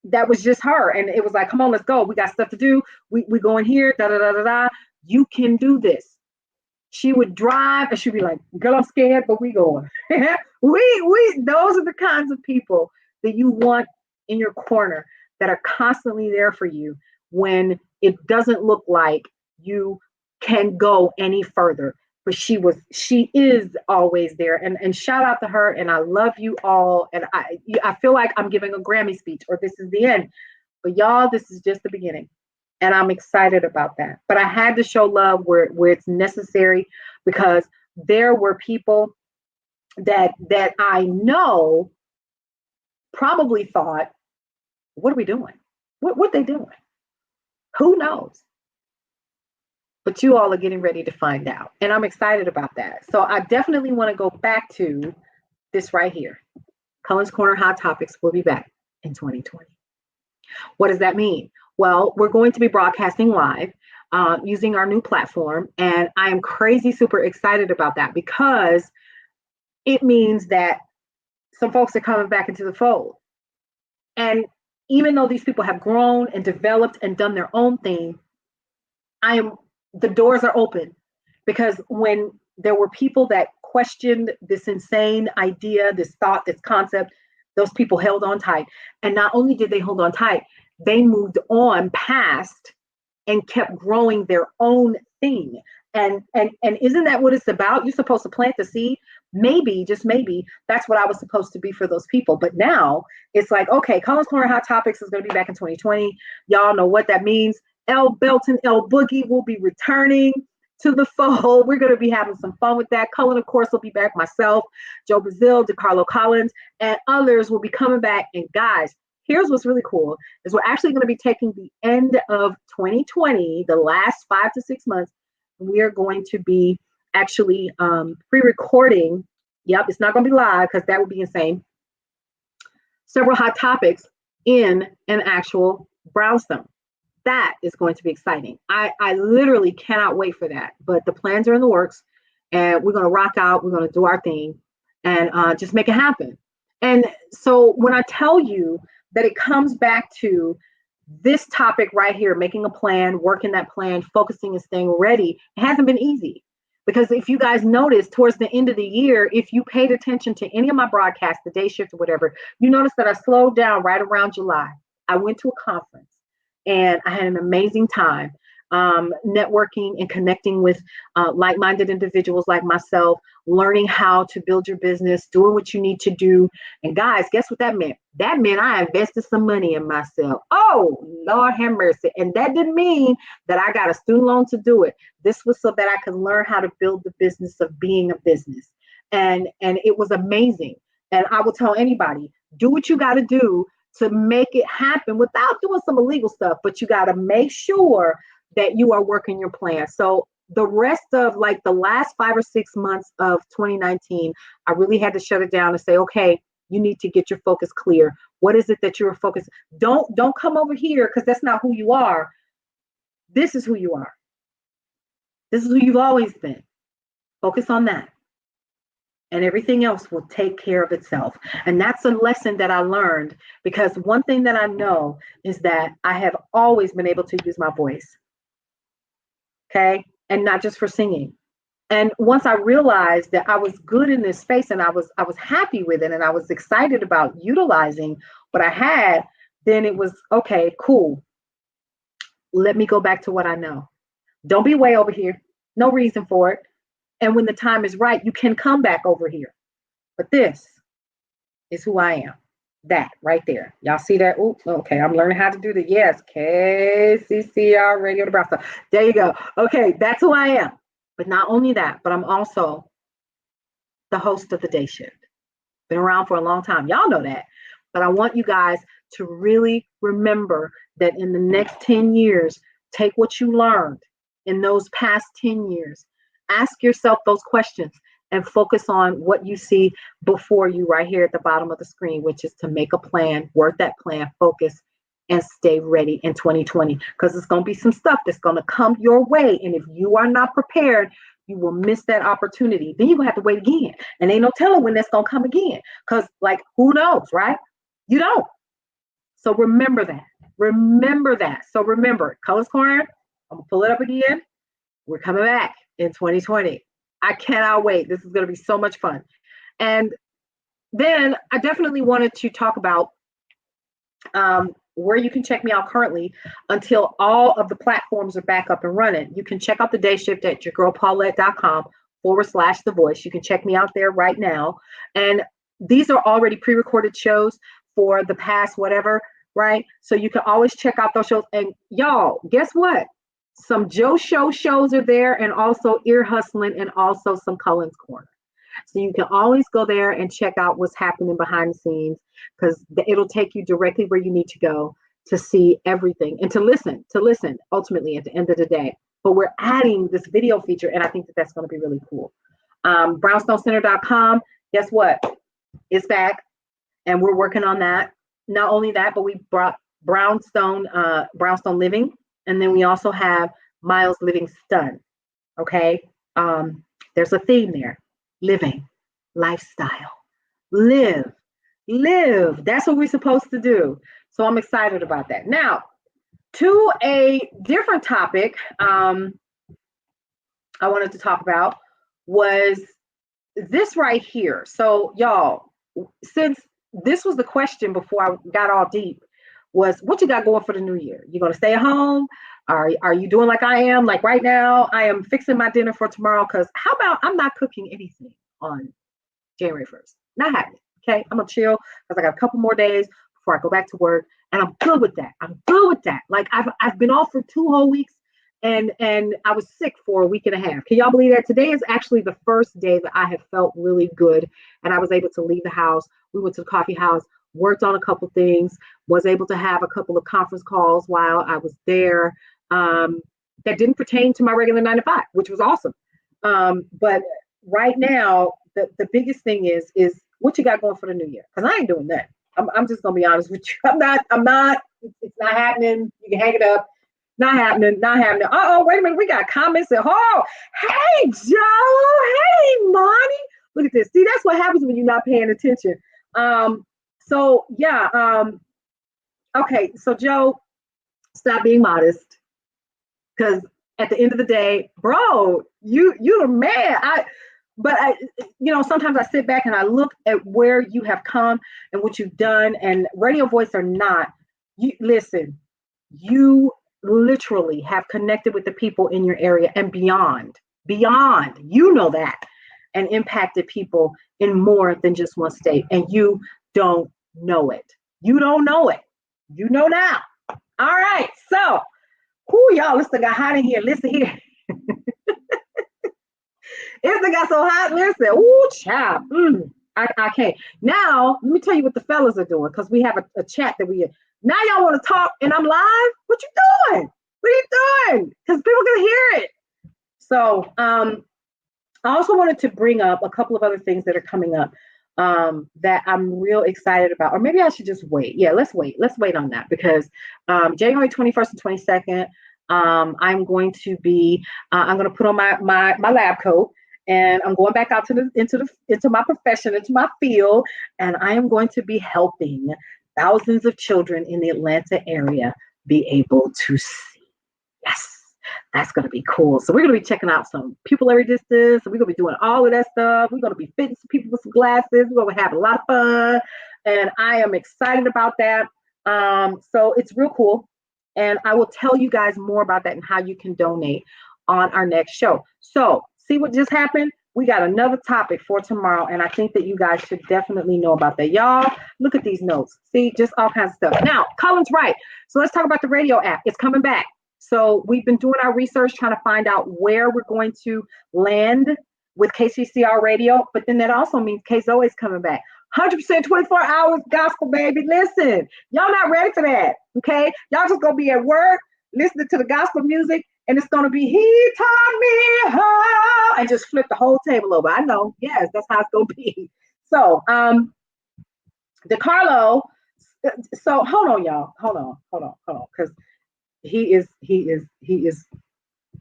that was just her. And it was like, come on, let's go. We got stuff to do. We going here, da da da da da. You can do this. She would drive and she'd be like, girl, I'm scared, but we going. We those are the kinds of people that you want in your corner, that are constantly there for you when it doesn't look like you can go any further. But she is always there. And shout out to her. And I love you all. And I feel like I'm giving a Grammy speech or this is the end. But y'all, this is just the beginning. And I'm excited about that. But I had to show love where it's necessary, because there were people that I know probably thought, what are we doing? What they doing? Who knows? But you all are getting ready to find out. And I'm excited about that. So I definitely want to go back to this right here. Cullen's Corner Hot Topics will be back in 2020. What does that mean? Well, we're going to be broadcasting live using our new platform. And I am crazy super excited about that, because it means that some folks are coming back into the fold. And even though these people have grown and developed and done their own thing, the doors are open, because when there were people that questioned this insane idea, this thought, this concept, those people held on tight. And not only did they hold on tight, they moved on past and kept growing their own thing. And isn't that what it's about? You're supposed to plant the seed. Maybe, just maybe, that's what I was supposed to be for those people. But now it's like, okay, Cullen's Corner Hot Topics is going to be back in 2020. Y'all know what that means. L Belton, L Boogie will be returning to the fold. We're going to be having some fun with that. Cullen, of course, will be back. Myself, Joe Brazil, DeCarlo Collins, and others will be coming back. And guys, here's what's really cool is we're actually going to be taking the end of 2020, the last 5 to 6 months. We are going to be actually pre-recording. Yep, it's not going to be live because that would be insane. Several hot topics in an actual Brownstone. That is going to be exciting. I literally cannot wait for that. But the plans are in the works, and we're going to rock out. We're going to do our thing and just make it happen. And so when I tell you that it comes back to this topic right here, making a plan, working that plan, focusing and staying ready, it hasn't been easy. Because if you guys notice towards the end of the year, if you paid attention to any of my broadcasts, the day shift or whatever, you notice that I slowed down right around July. I went to a conference and I had an amazing time networking and connecting with like-minded individuals like myself, learning how to build your business, doing what you need to do. And guys, guess what that meant? That meant I invested some money in myself. Oh, Lord have mercy. And that didn't mean that I got a student loan to do it. This was so that I could learn how to build the business of being a business. And it was amazing. And I will tell anybody, do what you got to do to make it happen without doing some illegal stuff, but you got to make sure that you are working your plan. So the rest of like the last 5 or 6 months of 2019, I really had to shut it down and say, okay, you need to get your focus clear. What is it that you're focused? Don't come over here because that's not who you are. This is who you are. This is who you've always been. Focus on that. And everything else will take care of itself. And that's a lesson that I learned, because one thing that I know is that I have always been able to use my voice. Okay. And not just for singing. And once I realized that I was good in this space and I was happy with it and I was excited about utilizing what I had, then it was okay, cool. Let me go back to what I know. Don't be way over here. No reason for it. And when the time is right, you can come back over here. But this is who I am. That right there. Y'all see that? Ooh, okay, I'm learning how to do the yes. KCCR Radio to Brownstone. There you go. Okay, that's who I am. But not only that, but I'm also the host of the day shift. Been around for a long time. Y'all know that. But I want you guys to really remember that in the next 10 years, take what you learned in those past 10 years, ask yourself those questions, and focus on what you see before you right here at the bottom of the screen, which is to make a plan, work that plan, focus, and stay ready in 2020. Because there's going to be some stuff that's going to come your way. And if you are not prepared, you will miss that opportunity. Then you're going to have to wait again. And ain't no telling when that's going to come again. Because, like, who knows, right? You don't. So remember that. Remember that. So remember, Cullen's Corner, I'm going to pull it up again. We're coming back in 2020. I cannot wait. This is going to be so much fun. And then I definitely wanted to talk about where you can check me out currently until all of the platforms are back up and running. You can check out the day shift at yourgirlpaulette.com/the voice. You can check me out there right now. And these are already pre-recorded shows for the past whatever, right? So you can always check out those shows. And y'all, guess what? Some Joe Show shows are there, and also Ear Hustling, and also some Cullen's Corner. So you can always go there and check out what's happening behind the scenes, because it'll take you directly where you need to go to see everything and to listen ultimately at the end of the day. But we're adding this video feature, and I think that that's going to be really cool. BrownstoneCenter.com, guess what? It's back, and we're working on that. Not only that, but we brought Brownstone Living, and then we also have Miles Livingston. Okay, there's a theme there: living, lifestyle, live. That's what we're supposed to do. So I'm excited about that. Now, to a different topic, I wanted to talk about was this right here. So y'all, since this was the question before I got all deep, was what you got going for the new year? You gonna stay at home? Are you doing like I am? Like right now, I am fixing my dinner for tomorrow, because how about I'm not cooking anything on January 1st? Not happening. Okay, I'm gonna chill because I got a couple more days before I go back to work, and I'm good with that. Like I've been off for 2 whole weeks, and I was sick for a week and a half. Can y'all believe that? Today is actually the first day that I have felt really good, and I was able to leave the house. We went to the coffee house, worked on a couple things, was able to have a couple of conference calls while I was there, that didn't pertain to my regular 9 to 5, which was awesome. But right now, the biggest thing is what you got going for the new year? Because I ain't doing that. I'm just gonna be honest with you. I'm not. It's not happening. You can hang it up. Not happening. Oh, wait a minute. We got comments at hey Joe. Hey Monty. Look at this. See, that's what happens when you're not paying attention. So yeah. Okay. So Joe, stop being modest. Because at the end of the day, bro, you're the man. But sometimes I sit back and I look at where you have come and what you've done, and Radio Voice or not, you listen, you literally have connected with the people in your area and beyond, that, and impacted people in more than just one state. And you don't know it. You don't know it. You know now. All right. So, y'all, listen, got hot in here. Listen here. It got so hot. Listen, child. I can't. Now, let me tell you what the fellas are doing, because we have a chat that we. Now y'all want to talk, and I'm live. What you doing? What are you doing? Because people can hear it. So, I also wanted to bring up a couple of other things that are coming up that I'm real excited about. Or maybe I should just wait. Yeah, let's wait. Let's wait on that, because January 21st and 22nd, I'm going to put on my lab coat, and I'm going back out into my profession, into my field, and I am going to be helping thousands of children in the Atlanta area be able to see. Yes, that's going to be cool. So we're going to be checking out some pupillary distance. We're going to be doing all of that stuff. We're going to be fitting some people with some glasses. We're going to have a lot of fun, and I am excited about that. So it's real cool. And I will tell you guys more about that and how you can donate on our next show. So see what just happened? we got another topic for tomorrow, and I think that you guys should definitely know about that. Y'all, look at these notes. See, just all kinds of stuff. Now, Cullen's right. So let's talk about the radio app. It's coming back. So we've been doing our research, trying to find out where we're going to land with KCCR radio, but then that also means KZO is coming back. 100% 24 hours gospel, baby. Listen, y'all not ready for that, okay? Y'all just gonna be at work, listening to the gospel music, and it's gonna be He taught me how, and just flip the whole table over. I know, yes, that's how it's gonna be. So, DeCarlo. So hold on, y'all. Hold on, because he is,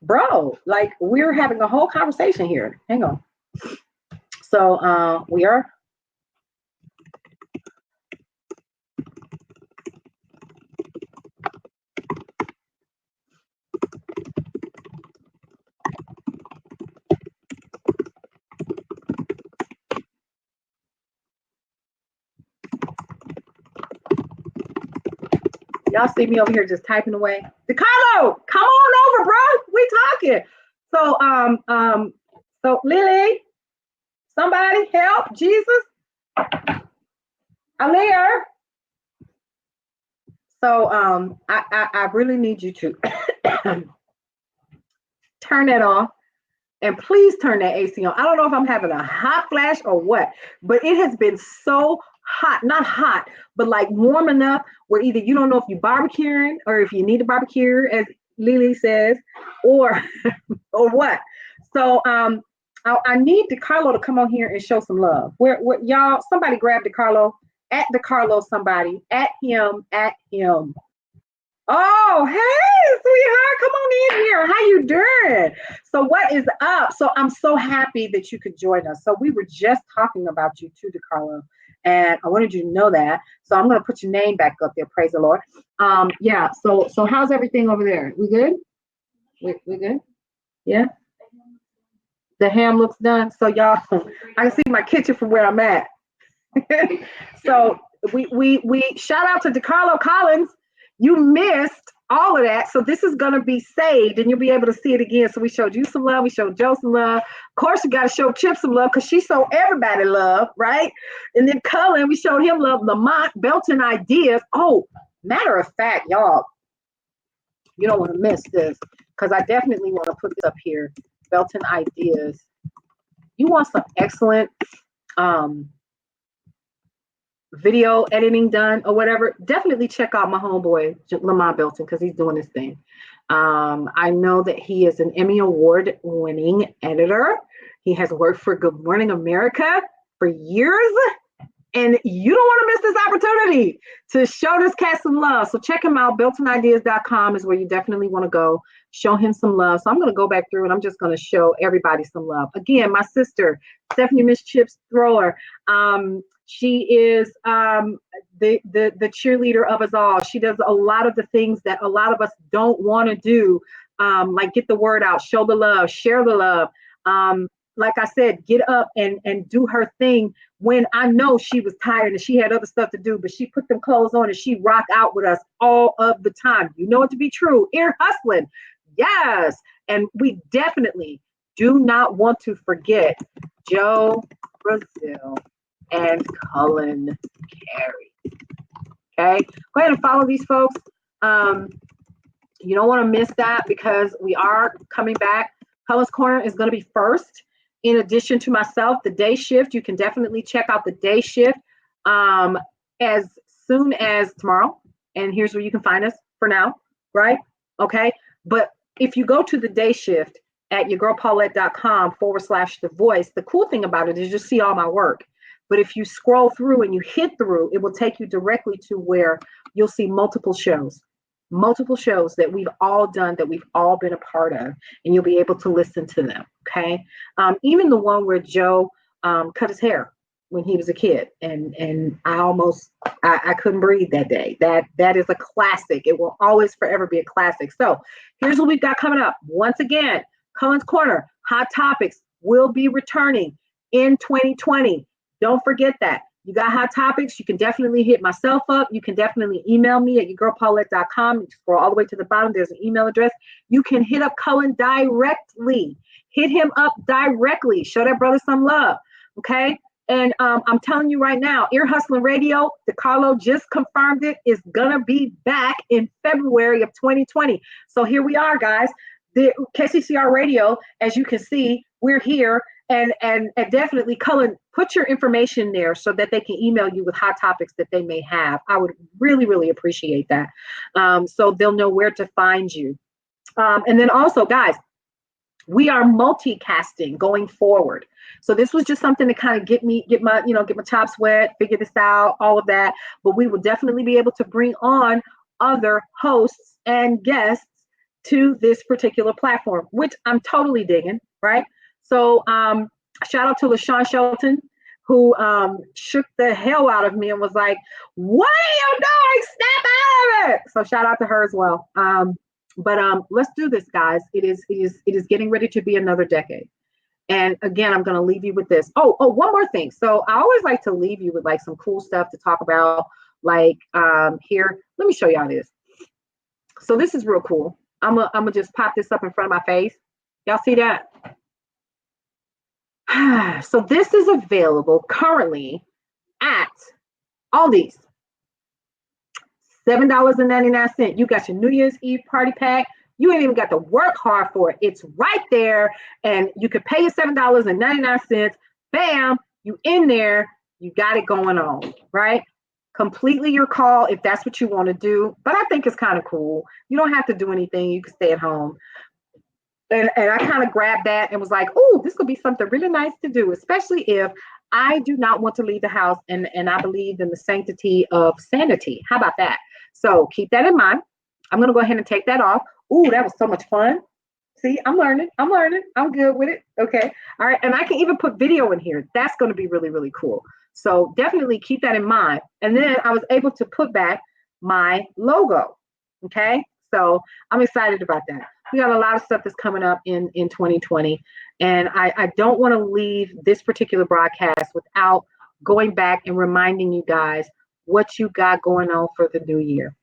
bro. Like we're having a whole conversation here. Hang on. So we are. Y'all see me over here just typing away. DeCarlo, come on over, bro. We talking. So Lily, somebody help Jesus. Aaliyah. So I really need you to turn that off. And please turn that AC on. I don't know if I'm having a hot flash or what, but it has been so hot, not hot, but like warm enough where either you don't know if you're barbecuing or if you need to barbecue, as Lily says, or or what. So I need DeCarlo to come on here and show some love. Where y'all, somebody grab DeCarlo, at DeCarlo, somebody, at him. Oh, hey, sweetheart, come on in here. How you doing? So what is up? So I'm so happy that you could join us. So we were just talking about you too, DeCarlo, and I wanted you to know that. So I'm going to put your name back up there. Praise the Lord. Yeah. So how's everything over there? We good? We good? Yeah. The ham looks done. So y'all, I can see my kitchen from where I'm at. So we shout out to DeCarlo Collins. You missed all of that. So this is going to be saved and you'll be able to see it again. So we showed you some love. We showed Joe some love. Of course, you got to show Chip some love because she showed everybody love, right? And then Cullen, we showed him love. Lamont, Belton Ideas. Oh, matter of fact, y'all, you don't want to miss this because I definitely want to put this up here. Belton Ideas. You want some excellent video editing done or whatever, definitely check out my homeboy Lamont Belton because he's doing his thing. I know that he is an Emmy Award winning editor. He has worked for Good Morning America for years, and you don't want to miss this opportunity to show this cat some love. So check him out. BeltonIdeas.com is where you definitely want to go. Show him some love. So I'm going to go back through and I'm just going to show everybody some love. Again, my sister, Stephanie Miss Chips Thrower. She is the cheerleader of us all. She does a lot of the things that a lot of us don't want to do, like get the word out, show the love, share the love. Like I said, get up and do her thing when I know she was tired and she had other stuff to do, but she put them clothes on and she rock out with us all of the time. You know it to be true. Ear hustling. Yes. And we definitely do not want to forget Joe Brazil and Cullen Carey. Okay, go ahead and follow these folks. You don't want to miss that because we are coming back. Cullen's Corner is going to be first. In addition to myself, the day shift, you can definitely check out the day shift as soon as tomorrow. And here's where you can find us for now, right? Okay, but if you go to the day shift at yourgirlpaulette.com/the voice, the cool thing about it is you see all my work. But if you scroll through and you hit through, it will take you directly to where you'll see multiple shows that we've all done, that we've all been a part of, and you'll be able to listen to them, okay? Even the one where Joe cut his hair when he was a kid, and I couldn't breathe that day. That is a classic. It will always forever be a classic. So here's what we've got coming up. Once again, Cullen's Corner, Hot Topics will be returning in 2020. Don't forget that. You got hot topics, you can definitely hit myself up. You can definitely email me at yourgirlpaulette.com. You scroll all the way to the bottom. There's an email address. You can hit up Cullen directly. Hit him up directly. Show that brother some love. Okay. And I'm telling you right now, Ear Hustling Radio, DeCarlo just confirmed it, is going to be back in February of 2020. So here we are, guys. The KCCR Radio, as you can see, we're here. And definitely, Cullen, put your information there so that they can email you with hot topics that they may have. I would really, really appreciate that. So they'll know where to find you. And then also, guys, we are multicasting going forward. So this was just something to kind of get my chops wet, figure this out, all of that. But we will definitely be able to bring on other hosts and guests to this particular platform, which I'm totally digging, right? So shout out to LaShawn Shelton, who shook the hell out of me and was like, "What are you doing? Snap out of it!" So shout out to her as well. But let's do this, guys. It is getting ready to be another decade. And again, I'm going to leave you with this. Oh, one more thing. So I always like to leave you with like some cool stuff to talk about. Like here, let me show y'all this. So this is real cool. I'm gonna just pop this up in front of my face. Y'all see that? So this is available currently at Aldi's. $7.99. You got your New Year's Eve party pack. You ain't even got to work hard for it. It's right there. And you could pay your $7.99. Bam, you in there. You got it going on, right? Completely your call if that's what you want to do. But I think it's kind of cool. You don't have to do anything. You can stay at home. And I kind of grabbed that and was like, oh, this could be something really nice to do, especially if I do not want to leave the house and I believe in the sanctity of sanity. How about that? So keep that in mind. I'm going to go ahead and take that off. Ooh, that was so much fun. See, I'm learning. I'm good with it. Okay. All right. And I can even put video in here. That's going to be really, really cool. So definitely keep that in mind. And then I was able to put back my logo. Okay. So I'm excited about that. We got a lot of stuff that's coming up in 2020. And I don't want to leave this particular broadcast without going back and reminding you guys what you got going on for the new year.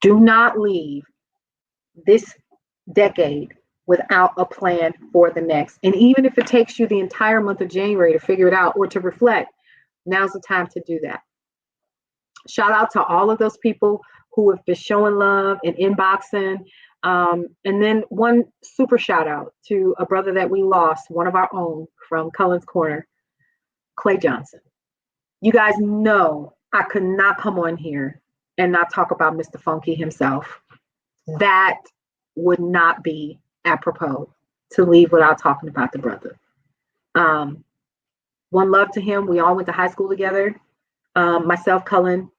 Do not leave this decade without a plan for the next. And even if it takes you the entire month of January to figure it out or to reflect, now's the time to do that. Shout out to all of those people who have been showing love and inboxing. And then one super shout out to a brother that we lost, one of our own from Cullen's Corner, Clay Johnson. You guys know I could not come on here and not talk about Mr. Funky himself. That would not be apropos to leave without talking about the brother. One love to him. We all went to high school together. Myself, Cullen,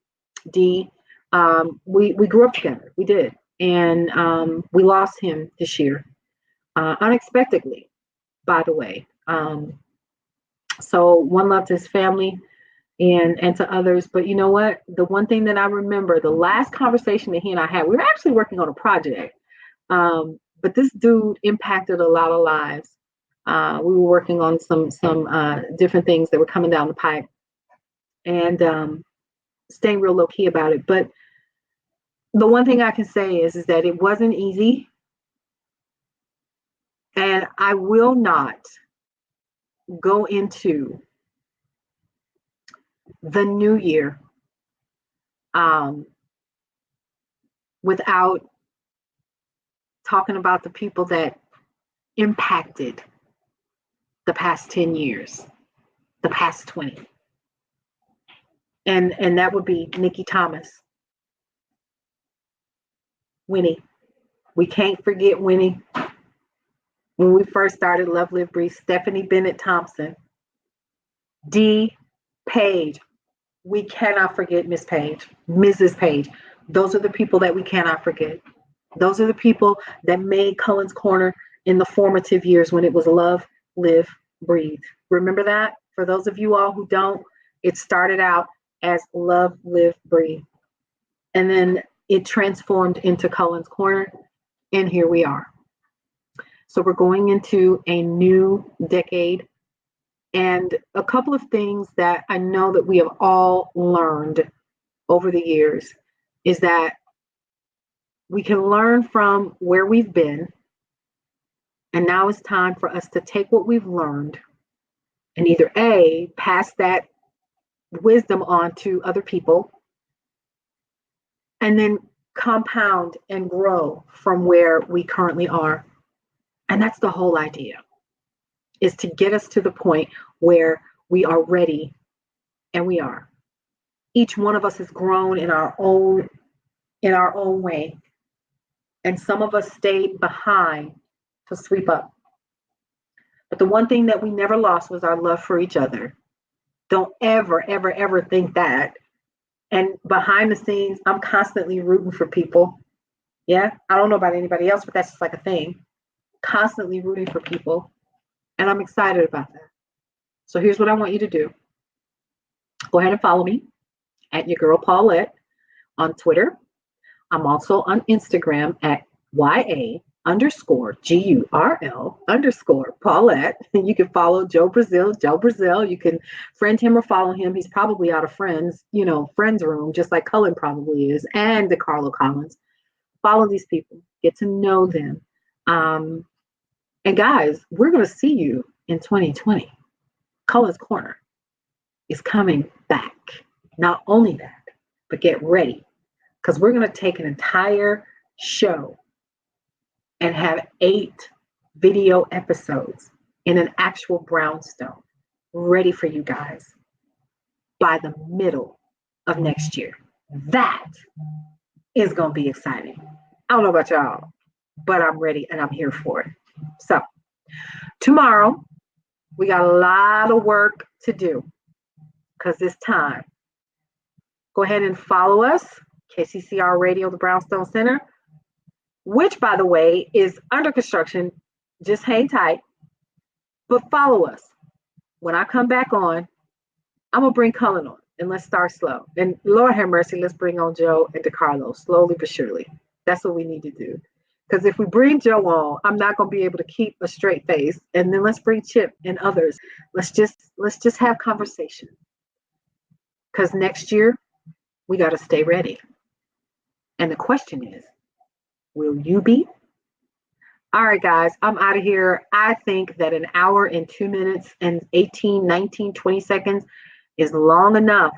D. We grew up together. We did. And we lost him this year, unexpectedly, by the way. So one love to his family and to others. But you know what? The one thing that I remember, the last conversation that he and I had, we were actually working on a project. But this dude impacted a lot of lives. We were working on some different things that were coming down the pipe and staying real low key about it. But the one thing I can say is that it wasn't easy. And I will not go into the new year without talking about the people that impacted the past 10 years, the past 20. And that would be Nikki Thomas, Winnie. We can't forget Winnie. When we first started Love, Live, Breathe, Stephanie Bennett Thompson, D. Page. We cannot forget Miss Page, Mrs. Page. Those are the people that we cannot forget. Those are the people that made Cullen's Corner in the formative years when it was Love, Live, Breathe. Remember that? For those of you all who don't, it started out as Love, Live, Breathe. And then it transformed into Cullen's Corner, and here we are. So we're going into a new decade. And a couple of things that I know that we have all learned over the years is that we can learn from where we've been. And now it's time for us to take what we've learned and either A, pass that wisdom on to other people, and then compound and grow from where we currently are. And that's the whole idea, is to get us to the point where we are ready, and we are. Each one of us has grown in our own way. And some of us stayed behind to sweep up. But the one thing that we never lost was our love for each other. Don't ever, ever, ever think that. And behind the scenes, I'm constantly rooting for people. Yeah, I don't know about anybody else, but that's just like a thing. Constantly rooting for people. And I'm excited about that. So here's what I want you to do. Go ahead and follow me at your girl Paulette on Twitter. I'm also on Instagram at YA_GURL_Paulette. You can follow Joe Brazil. You can friend him or follow him. He's probably out of friends room, just like Cullen probably is, and the Carlo Collins. Follow these people, get to know them. And guys, we're going to see you in 2020. Cullen's Corner is coming back. Not only that, but get ready, because we're going to take an entire show and have 8 video episodes in an actual brownstone ready for you guys by the middle of next year. That is going to be exciting. I don't know about y'all, but I'm ready and I'm here for it. So tomorrow, we got a lot of work to do because it's time. Go ahead and follow us, KCCR Radio, the Brownstone Center, which, by the way, is under construction. Just hang tight. But follow us. When I come back on, I'm going to bring Cullen on, and let's start slow. And Lord have mercy, let's bring on Joe and DeCarlo, slowly but surely. That's what we need to do. Because if we bring Joe on, I'm not going to be able to keep a straight face. And then let's bring Chip and others. Let's just have conversation. Because next year, we got to stay ready. And the question is, will you be? All right, guys, I'm out of here. I think that an hour and 2 minutes and 18, 19, 20 seconds is long enough.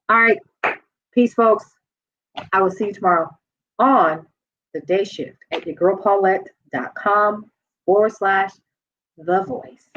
All right. Peace, folks. I will see you tomorrow on the day shift at yourgirlpaulette.com/The Voice.